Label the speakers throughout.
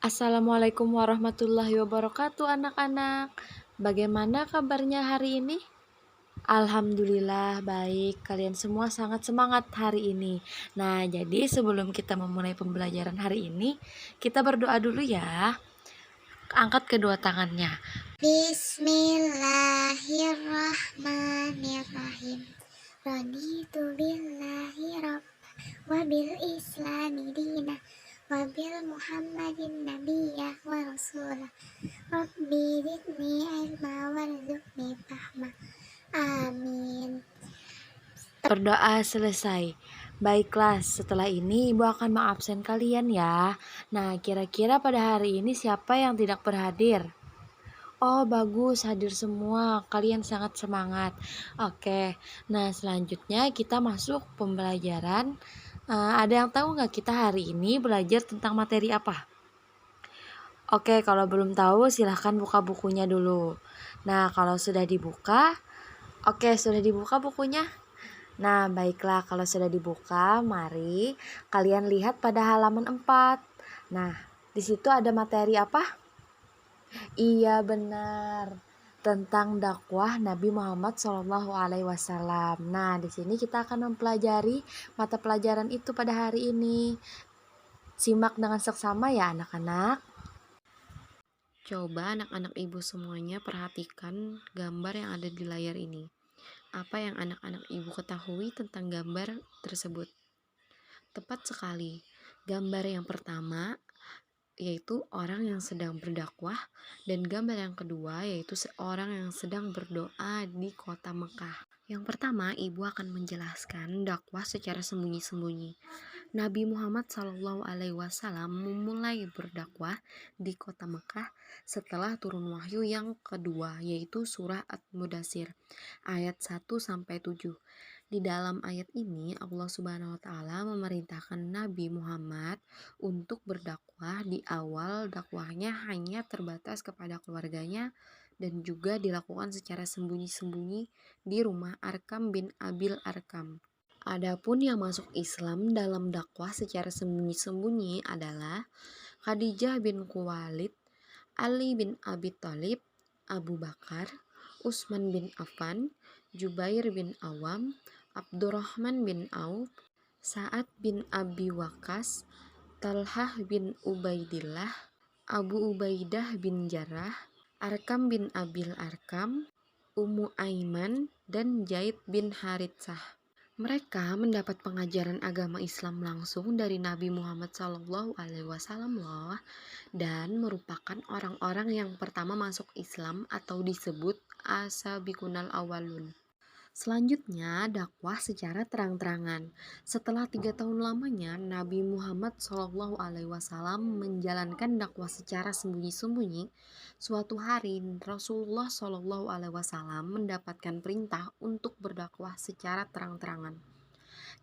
Speaker 1: Assalamualaikum warahmatullahi wabarakatuh anak-anak. Bagaimana kabarnya hari ini? Alhamdulillah baik, kalian semua sangat semangat hari ini. Nah, jadi sebelum kita memulai pembelajaran hari ini, kita berdoa dulu ya. Angkat kedua tangannya.
Speaker 2: Bismillahirrahmanirrahim. Raditu billahi rabb wa bil islami dina wa bil muhammadin nabiyya wa rasulah. Rabbi zidni ilma warzuqni fahma. Amin.
Speaker 1: Berdoa selesai. Baiklah, setelah ini Ibu akan mengabsen kalian ya. Nah, kira-kira pada hari ini siapa yang tidak berhadir? Oh, bagus, hadir semua. Kalian sangat semangat. Oke, nah selanjutnya kita masuk pembelajaran. Ada yang tahu nggak kita hari ini belajar tentang materi apa? Oke, kalau belum tahu silahkan buka bukunya dulu. Nah, kalau sudah dibuka, oke, sudah dibuka bukunya. Nah, baiklah, kalau sudah dibuka, mari kalian lihat pada halaman 4. Nah, di situ ada materi apa? Iya benar, tentang dakwah Nabi Muhammad SAW. Nah, di sini kita akan mempelajari mata pelajaran itu pada hari ini. Simak dengan seksama ya anak-anak. Coba anak-anak ibu semuanya perhatikan gambar yang ada di layar ini. Apa yang anak-anak ibu ketahui tentang gambar tersebut? Tepat sekali. Gambar yang pertama yaitu orang yang sedang berdakwah, dan gambar yang kedua yaitu seorang yang sedang berdoa di kota Mekah. Yang pertama, ibu akan menjelaskan dakwah secara sembunyi-sembunyi. Nabi Muhammad SAW memulai berdakwah di kota Mekah setelah turun wahyu yang kedua, yaitu surah At-Mudatsir ayat 1-7. Di dalam ayat ini Allah Subhanahu wa taala memerintahkan Nabi Muhammad untuk berdakwah. Di awal dakwahnya hanya terbatas kepada keluarganya dan juga dilakukan secara sembunyi-sembunyi di rumah Arkam bin Abil Arkam. Adapun yang masuk Islam dalam dakwah secara sembunyi-sembunyi adalah Khadijah bin Khuwailid, Ali bin Abi Thalib, Abu Bakar, Utsman bin Affan, Jubair bin Awam, Abdurrahman bin Auf, Sa'ad bin Abi Waqqas, Talhah bin Ubaidillah, Abu Ubaidah bin Jarrah, Arkam bin Abil Arkam, Ummu Aiman, dan Zaid bin Haritsah. Mereka mendapat pengajaran agama Islam langsung dari Nabi Muhammad SAW dan merupakan orang-orang yang pertama masuk Islam atau disebut as-sabiqunal awwalun. Selanjutnya, dakwah secara terang-terangan. Setelah 3 tahun lamanya, Nabi Muhammad SAW menjalankan dakwah secara sembunyi-sembunyi. Suatu hari, Rasulullah SAW mendapatkan perintah untuk berdakwah secara terang-terangan,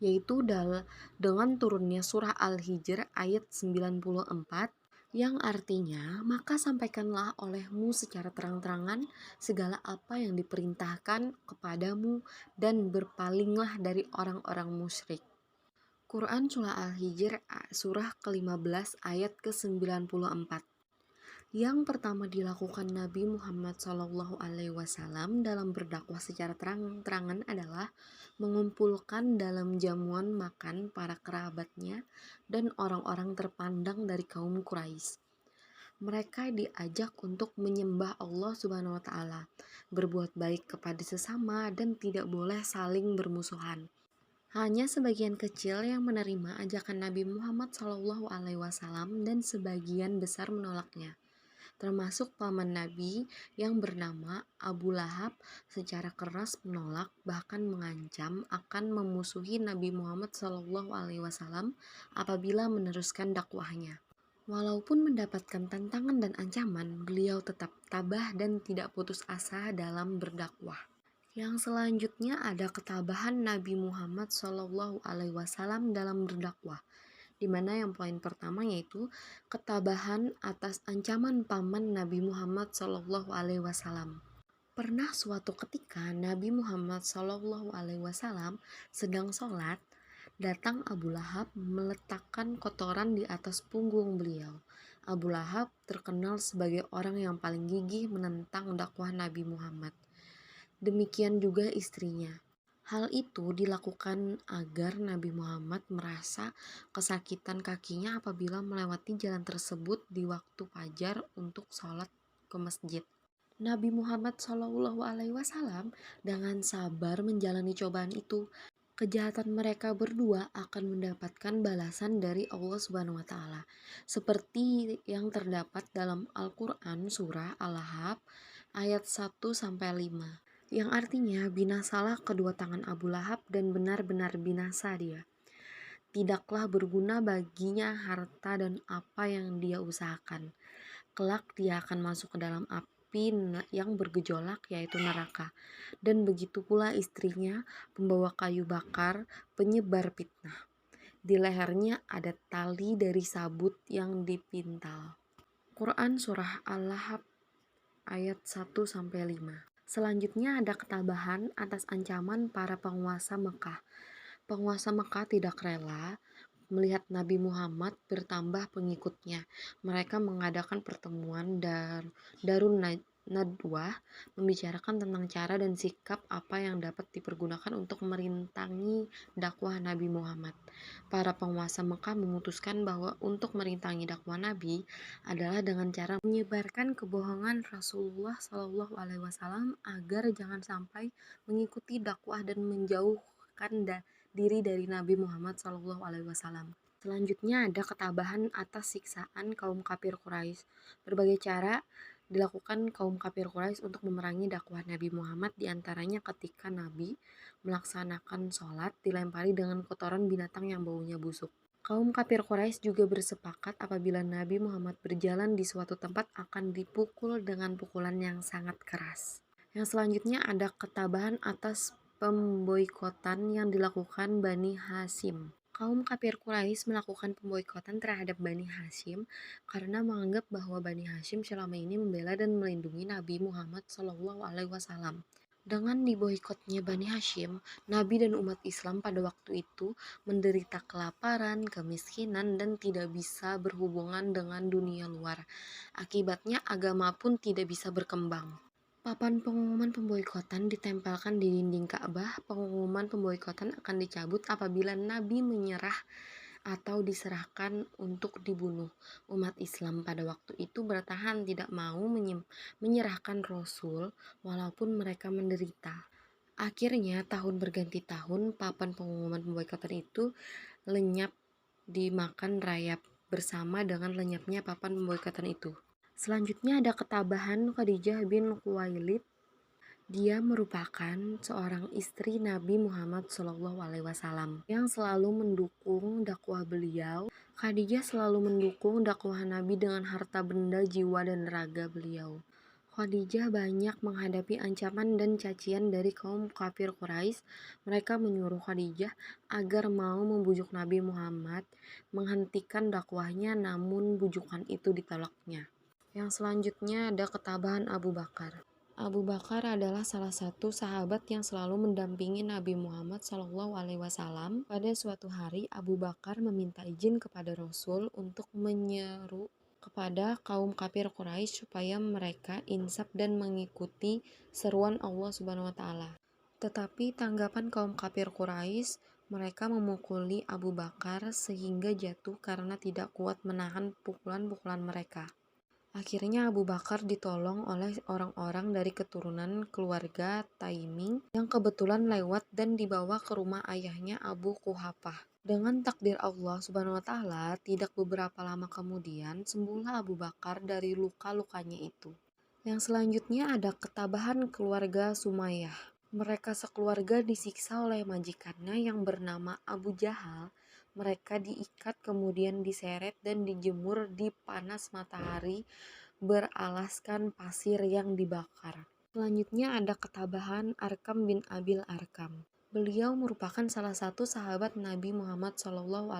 Speaker 1: yaitu dengan turunnya surah Al-Hijr ayat 94, yang artinya, maka sampaikanlah olehmu secara terang-terangan segala apa yang diperintahkan kepadamu dan berpalinglah dari orang-orang musyrik. Quran Surah Al-Hijr surah ke-15 ayat ke-94. Yang pertama dilakukan Nabi Muhammad SAW dalam berdakwah secara terang-terangan adalah mengumpulkan dalam jamuan makan para kerabatnya dan orang-orang terpandang dari kaum Quraisy. Mereka diajak untuk menyembah Allah Subhanahu wa taala, berbuat baik kepada sesama dan tidak boleh saling bermusuhan. Hanya sebagian kecil yang menerima ajakan Nabi Muhammad SAW dan sebagian besar menolaknya, termasuk paman Nabi yang bernama Abu Lahab secara keras menolak, bahkan mengancam akan memusuhi Nabi Muhammad SAW apabila meneruskan dakwahnya. Walaupun mendapatkan tantangan dan ancaman, beliau tetap tabah dan tidak putus asa dalam berdakwah. Yang selanjutnya ada ketabahan Nabi Muhammad SAW dalam berdakwah, di mana yang poin pertama yaitu ketabahan atas ancaman paman Nabi Muhammad SAW. Pernah suatu ketika Nabi Muhammad SAW sedang sholat, datang Abu Lahab meletakkan kotoran di atas punggung beliau. Abu Lahab terkenal sebagai orang yang paling gigih menentang dakwah Nabi Muhammad. Demikian juga istrinya. Hal itu dilakukan agar Nabi Muhammad merasa kesakitan kakinya apabila melewati jalan tersebut di waktu fajar untuk sholat ke masjid. Nabi Muhammad SAW dengan sabar menjalani cobaan itu. Kejahatan mereka berdua akan mendapatkan balasan dari Allah Subhanahu wa taala. Seperti yang terdapat dalam Al-Qur'an surah Al-Lahab ayat 1 sampai 5, yang artinya binasalah kedua tangan Abu Lahab dan benar-benar binasa dia. Tidaklah berguna baginya harta dan apa yang dia usahakan. Kelak dia akan masuk ke dalam api yang bergejolak, yaitu neraka. Dan begitu pula istrinya, pembawa kayu bakar, penyebar fitnah. Di lehernya ada tali dari sabut yang dipintal. Quran Surah Al-Lahab ayat 1 sampai 5. Selanjutnya ada ketabahan atas ancaman para penguasa Mekah. Penguasa Mekah tidak rela melihat Nabi Muhammad bertambah pengikutnya. Mereka mengadakan pertemuan Darun Nadwah, membicarakan tentang cara dan sikap apa yang dapat dipergunakan untuk merintangi dakwah Nabi Muhammad. Para penguasa Mekah memutuskan bahwa untuk merintangi dakwah Nabi adalah dengan cara menyebarkan kebohongan Rasulullah SAW agar jangan sampai mengikuti dakwah dan menjauhkan diri dari Nabi Muhammad SAW. Selanjutnya ada ketabahan atas siksaan kaum kafir Quraisy. Berbagai cara dilakukan kaum kafir Quraisy untuk memerangi dakwah Nabi Muhammad, diantaranya ketika Nabi melaksanakan sholat dilempari dengan kotoran binatang yang baunya busuk. Kaum kafir Quraisy juga bersepakat apabila Nabi Muhammad berjalan di suatu tempat akan dipukul dengan pukulan yang sangat keras. Yang selanjutnya ada ketabahan atas pemboikotan yang dilakukan Bani Hasyim. Kaum kafir Quraisy melakukan pemboikotan terhadap Bani Hasyim karena menganggap bahwa Bani Hasyim selama ini membela dan melindungi Nabi Muhammad SAW. Dengan diboikotnya Bani Hasyim, Nabi dan umat Islam pada waktu itu menderita kelaparan, kemiskinan, dan tidak bisa berhubungan dengan dunia luar. Akibatnya agama pun tidak bisa berkembang. Papan pengumuman pemboikotan ditempelkan di dinding Ka'bah. Pengumuman pemboikotan akan dicabut apabila Nabi menyerah atau diserahkan untuk dibunuh. Umat Islam pada waktu itu bertahan tidak mau menyerahkan Rasul walaupun mereka menderita. Akhirnya tahun berganti tahun, papan pengumuman pemboikotan itu lenyap dimakan rayap bersama dengan lenyapnya papan pemboikotan itu. Selanjutnya ada ketabahan Khadijah bin Khuwailid. Dia merupakan seorang istri Nabi Muhammad SAW yang selalu mendukung dakwah beliau. Khadijah selalu mendukung dakwah Nabi dengan harta benda, jiwa, dan raga beliau. Khadijah banyak menghadapi ancaman dan cacian dari kaum kafir Quraisy. Mereka menyuruh Khadijah agar mau membujuk Nabi Muhammad menghentikan dakwahnya, namun bujukan itu ditolaknya. Yang selanjutnya ada ketabahan Abu Bakar. Abu Bakar adalah salah satu sahabat yang selalu mendampingi Nabi Muhammad SAW. Pada suatu hari, Abu Bakar meminta izin kepada Rasul untuk menyeru kepada kaum kafir Quraisy supaya mereka insaf dan mengikuti seruan Allah Subhanahu wa taala. Tetapi tanggapan kaum kafir Quraisy, mereka memukuli Abu Bakar sehingga jatuh karena tidak kuat menahan pukulan-pukulan mereka. Akhirnya Abu Bakar ditolong oleh orang-orang dari keturunan keluarga Taiming yang kebetulan lewat dan dibawa ke rumah ayahnya Abu Quhafah. Dengan takdir Allah Subhanahu wa taala, tidak beberapa lama kemudian sembuhlah Abu Bakar dari luka-lukanya itu. Yang selanjutnya ada ketabahan keluarga Sumayyah. Mereka sekeluarga disiksa oleh majikannya yang bernama Abu Jahal. Mereka diikat kemudian diseret dan dijemur di panas matahari beralaskan pasir yang dibakar. Selanjutnya ada ketabahan Arkam bin Abil Arkam. Beliau merupakan salah satu sahabat Nabi Muhammad SAW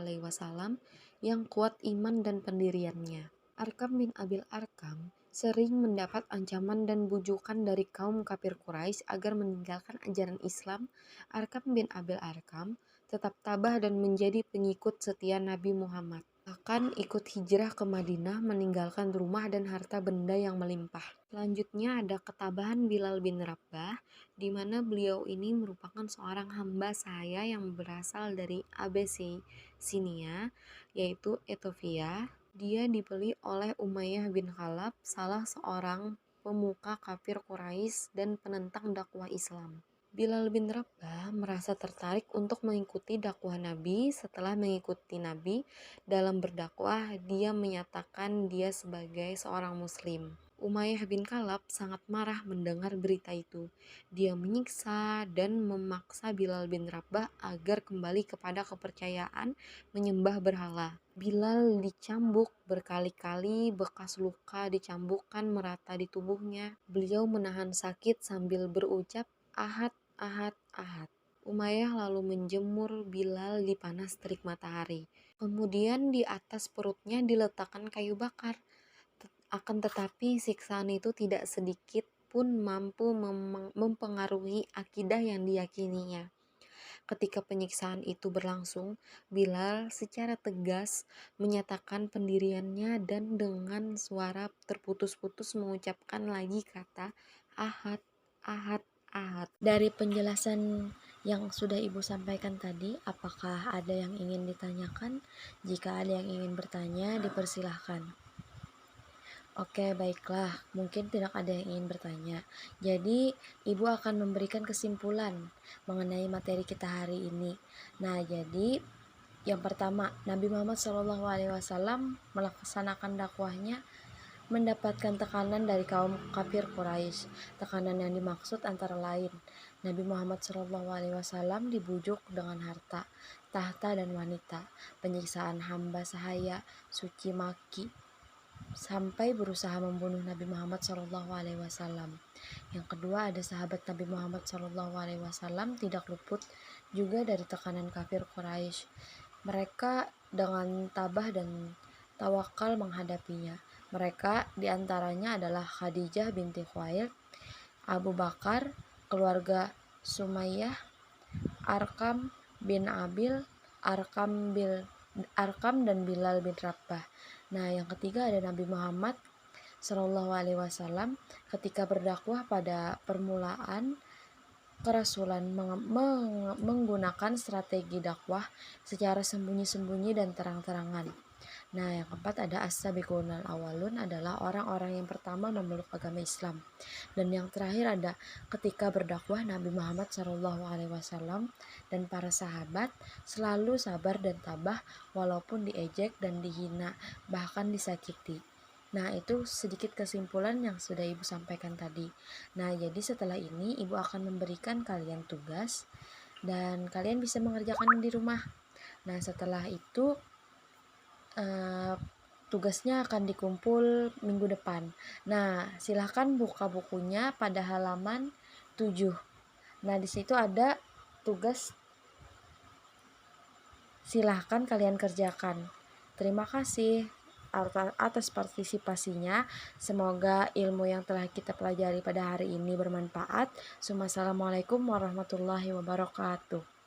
Speaker 1: yang kuat iman dan pendiriannya. Arkam bin Abil Arkam sering mendapat ancaman dan bujukan dari kaum kafir Quraisy agar meninggalkan ajaran Islam. Arkam bin Abil Arkam tetap tabah dan menjadi pengikut setia Nabi Muhammad. akan ikut hijrah ke Madinah meninggalkan rumah dan harta benda yang melimpah. Selanjutnya ada ketabahan Bilal bin Rabah, di mana beliau ini merupakan seorang hamba sahaya yang berasal dari Abesinia, yaitu Ethiopia. Dia dibeli oleh Umayyah bin Khalaf, salah seorang pemuka kafir Quraisy dan penentang dakwah Islam. Bilal bin Rabah merasa tertarik untuk mengikuti dakwah Nabi. Setelah mengikuti Nabi dalam berdakwah, dia menyatakan dia sebagai seorang muslim. Umayyah bin Khalaf sangat marah mendengar berita itu. Dia menyiksa dan memaksa Bilal bin Rabah agar kembali kepada kepercayaan menyembah berhala. Bilal dicambuk berkali-kali, bekas luka dicambukkan merata di tubuhnya. Beliau menahan sakit sambil berucap, "Ahad, Ahad, Ahad." Umayyah lalu menjemur Bilal di panas terik matahari. Kemudian di atas perutnya diletakkan kayu bakar. Akan tetapi siksaan itu tidak sedikit pun mampu mempengaruhi akidah yang diyakininya. Ketika penyiksaan itu berlangsung, Bilal secara tegas menyatakan pendiriannya dan dengan suara terputus-putus mengucapkan lagi kata Ahad, Ahad, Ahad. Dari penjelasan yang sudah Ibu sampaikan tadi, apakah ada yang ingin ditanyakan? Jika ada yang ingin bertanya, dipersilahkan. Oke, baiklah. Mungkin tidak ada yang ingin bertanya. Jadi, Ibu akan memberikan kesimpulan mengenai materi kita hari ini. Nah, jadi yang pertama, Nabi Muhammad SAW melaksanakan dakwahnya mendapatkan tekanan dari kaum kafir Quraisy. Tekanan yang dimaksud antara lain, Nabi Muhammad SAW dibujuk dengan harta, tahta dan wanita, penyiksaan hamba sahaya, suci maki, sampai berusaha membunuh Nabi Muhammad SAW. Yang kedua, ada sahabat Nabi Muhammad SAW tidak luput juga dari tekanan kafir Quraisy. Mereka dengan tabah dan tawakal menghadapinya. Mereka diantaranya adalah Khadijah binti Khuwailid, Abu Bakar, keluarga Sumayyah, Arkam bin Abil, Arkam dan Bilal bin Rabah. Nah, yang ketiga ada Nabi Muhammad SAW ketika berdakwah pada permulaan kerasulan menggunakan strategi dakwah secara sembunyi-sembunyi dan terang-terangan. Nah, yang keempat ada as-sabiqunal awalun adalah orang-orang yang pertama memeluk agama Islam. Dan yang terakhir ada ketika berdakwah Nabi Muhammad SAW dan para sahabat selalu sabar dan tabah walaupun diejek dan dihina, bahkan disakiti. Nah, itu sedikit kesimpulan yang sudah Ibu sampaikan tadi. Nah, jadi setelah ini Ibu akan memberikan kalian tugas dan kalian bisa mengerjakan di rumah. Nah, setelah itu tugasnya akan dikumpul minggu depan. Nah, silahkan buka bukunya pada halaman 7. Nah, di situ ada tugas, silahkan kalian kerjakan. Terima kasih atas partisipasinya. Semoga ilmu yang telah kita pelajari pada hari ini bermanfaat. Assalamualaikum warahmatullahi wabarakatuh.